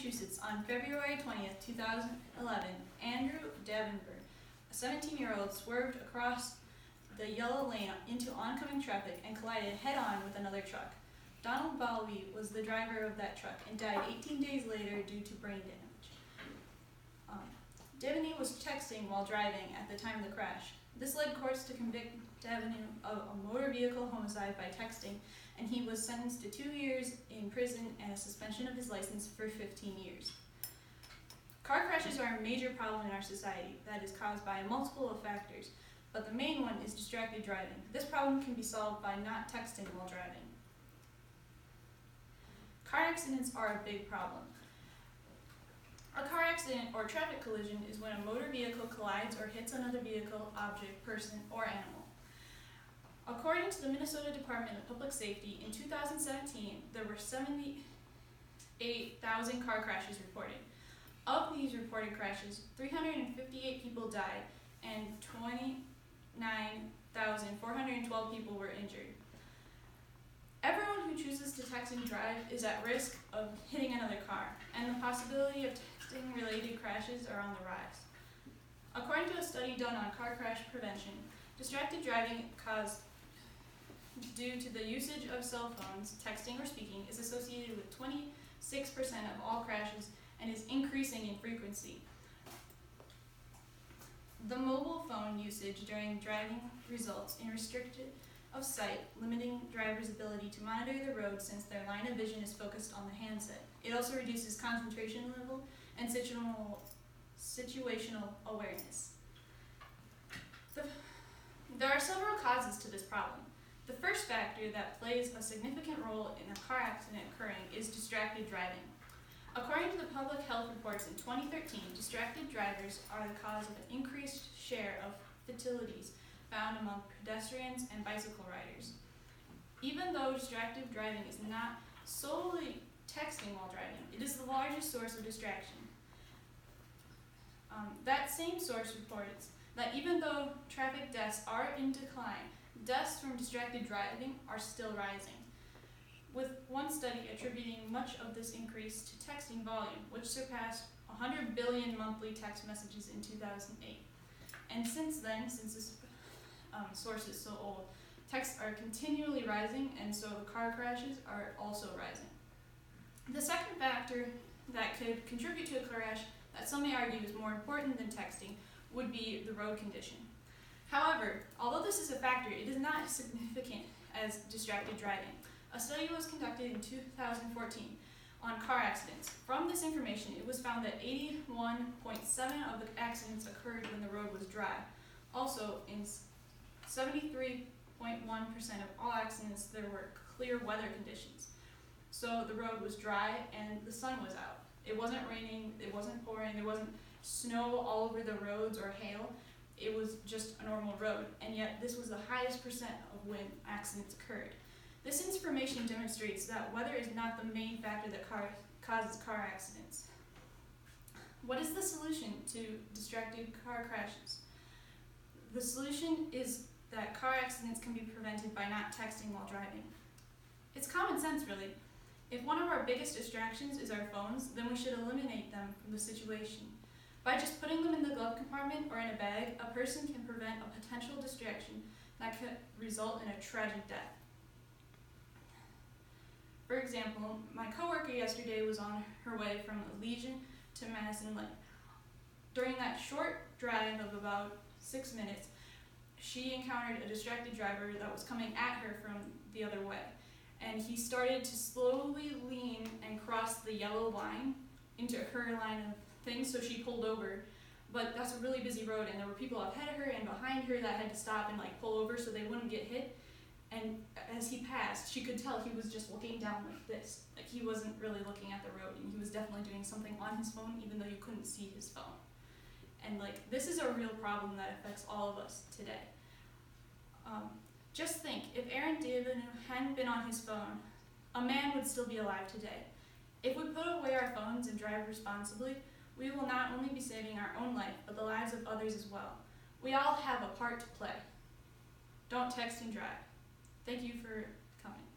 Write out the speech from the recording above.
Massachusetts, on February 20th, 2011, Andrew Davenport, a 17-year-old, swerved across the yellow lane into oncoming traffic and collided head-on with another truck. Donald Balby was the driver of that truck and died 18 days later due to brain damage. Devaney was texting while driving at the time of the crash. This led courts to convict Devaney of a motor vehicle homicide by texting, and he was sentenced to 2 years in prison and a suspension of his license for 15 years. Car crashes are a major problem in our society that is caused by multiple factors, but the main one is distracted driving. This problem can be solved by not texting while driving. Car accidents are a big problem. A car accident or traffic collision is when a motor vehicle collides or hits another vehicle, object, person, or animal. According to the Minnesota Department of Public Safety, in 2017, there were 78,000 car crashes reported. Of these reported crashes, 358 people died and 29,412 people were injured. Everyone who chooses to text and drive is at risk of hitting another car, and the possibility of texting-related crashes are on the rise. According to a study done on car crash prevention, distracted driving caused due to the usage of cell phones, texting, or speaking is associated with 26% of all crashes and is increasing in frequency. The mobile phone usage during driving results in restricted of sight, limiting drivers' ability to monitor the road since their line of vision is focused on the handset. It also reduces concentration level and situational awareness. There are several causes to this problem. The first factor that plays a significant role in a car accident occurring is distracted driving. According to the public health reports in 2013, distracted drivers are the cause of an increased share of fatalities found among pedestrians and bicycle riders. Even though distracted driving is not solely texting while driving, it is the largest source of distraction. That same source reports that even though traffic deaths are in decline, deaths from distracted driving are still rising, with one study attributing much of this increase to texting volume, which surpassed 100 billion monthly text messages in 2008. And since then, since this source is so old, texts are continually rising, and so the car crashes are also rising. The second factor that could contribute to a crash that some may argue is more important than texting would be the road condition. However, although this is a factor, it is not as significant as distracted driving. A study was conducted in 2014 on car accidents. From this information, it was found that 81.7% of the accidents occurred when the road was dry. Also, in 73.1% of all accidents, there were clear weather conditions. So the road was dry and the sun was out. It wasn't raining, it wasn't pouring, there wasn't snow all over the roads or hail. It was just a normal road, and yet this was the highest percent of when accidents occurred. This information demonstrates that weather is not the main factor that causes car accidents. What is the solution to distracted car crashes? The solution is that car accidents can be prevented by not texting while driving. It's common sense, really. If one of our biggest distractions is our phones, then we should eliminate them from the situation. By just putting them in the glove compartment or in a bag, a person can prevent a potential distraction that could result in a tragic death. For example, my coworker yesterday was on her way from Legion to Madison Lake. During that short drive of about 6 minutes, she encountered a distracted driver that was coming at her from the other way. And he started to slowly lean and cross the yellow line into her line of things, so she pulled over. But that's a really busy road, and there were people ahead of her and behind her that had to stop and pull over so they wouldn't get hit. And as he passed, she could tell he was just looking down like this. He wasn't really looking at the road, and he was definitely doing something on his phone, even though you couldn't see his phone. And this is a real problem that affects all of us today. Just think, if Aaron Davenport hadn't been on his phone, a man would still be alive today. If we put away our phones and drive responsibly, we will not only be saving our own life, but the lives of others as well. We all have a part to play. Don't text and drive. Thank you for coming.